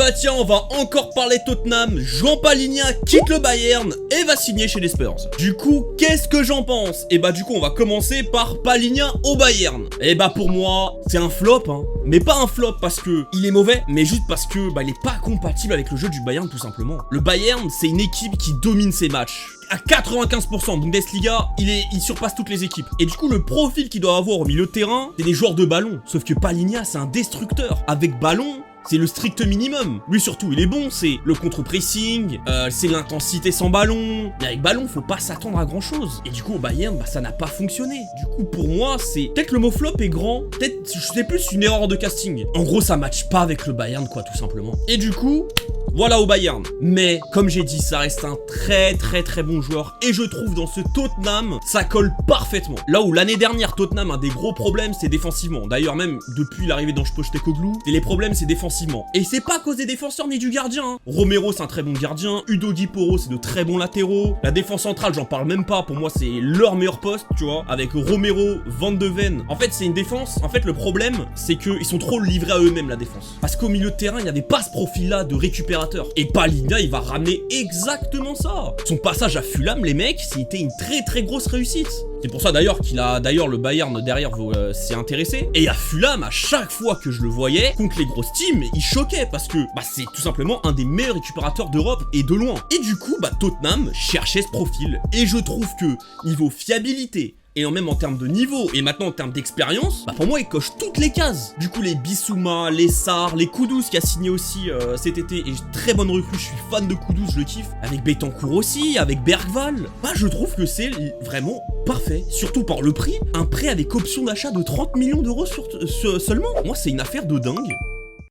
bah tiens, on va encore parler de Tottenham. Jean Palhinha quitte le Bayern et va signer chez les Spurs. Du coup, qu'est-ce que j'en pense? Et bah du coup, on va commencer par Palhinha au Bayern. Et bah pour moi, c'est un flop, hein. Mais pas un flop parce que il est mauvais, mais juste parce que il est pas compatible avec le jeu du Bayern tout simplement. Le Bayern, c'est une équipe qui domine ses matchs. À 95%, Bundesliga, il surpasse toutes les équipes. Et du coup, le profil qu'il doit avoir au milieu de terrain, c'est des joueurs de ballon. Sauf que Palhinha, c'est un destructeur. Avec ballon, c'est le strict minimum. Lui surtout, il est bon, c'est le contre-pressing, c'est l'intensité sans ballon. Mais avec ballon, faut pas s'attendre à grand chose. Et du coup, au Bayern, ça n'a pas fonctionné. Du coup, pour moi, c'est... Peut-être que le mot flop est grand, peut-être, c'est plus une erreur de casting. En gros, ça matche pas avec le Bayern, quoi, tout simplement. Et du coup... Voilà au Bayern. Mais, comme j'ai dit, ça reste un très bon joueur. Et je trouve dans ce Tottenham, ça colle parfaitement. Là où l'année dernière, Tottenham a des gros problèmes, c'est défensivement. D'ailleurs, même depuis l'arrivée d'Ange Postecoglou, les problèmes, c'est défensivement. Et c'est pas à cause des défenseurs ni du gardien. Hein. Romero, c'est un très bon gardien. Udogie Porro, c'est de très bons latéraux. La défense centrale, j'en parle même pas. Pour moi, c'est leur meilleur poste, tu vois. Avec Romero, Van de Ven. En fait, c'est une défense. En fait, le problème, c'est qu'ils sont trop livrés à eux-mêmes, la défense. Parce qu'au milieu de terrain, il n'y avait pas ce profil-là de récupérateur. Et Palhinha, il va ramener exactement ça. Son passage à Fulham, les mecs, c'était une très grosse réussite. C'est pour ça d'ailleurs le Bayern derrière s'est intéressé. Et à Fulham, à chaque fois que je le voyais, contre les grosses teams, il choquait parce que c'est tout simplement un des meilleurs récupérateurs d'Europe et de loin. Et du coup, Tottenham cherchait ce profil. Et je trouve que niveau fiabilité, et même en termes de niveau, et maintenant en termes d'expérience, pour moi il coche toutes les cases. Du coup les Bissouma, les Sarr, les Kudus qui a signé aussi cet été, et très bonne recrue, je suis fan de Kudus, je le kiffe. Avec Betancourt aussi, avec Bergval, je trouve que c'est vraiment parfait. Surtout par le prix, un prêt avec option d'achat de 30 millions d'euros seulement. Moi c'est une affaire de dingue.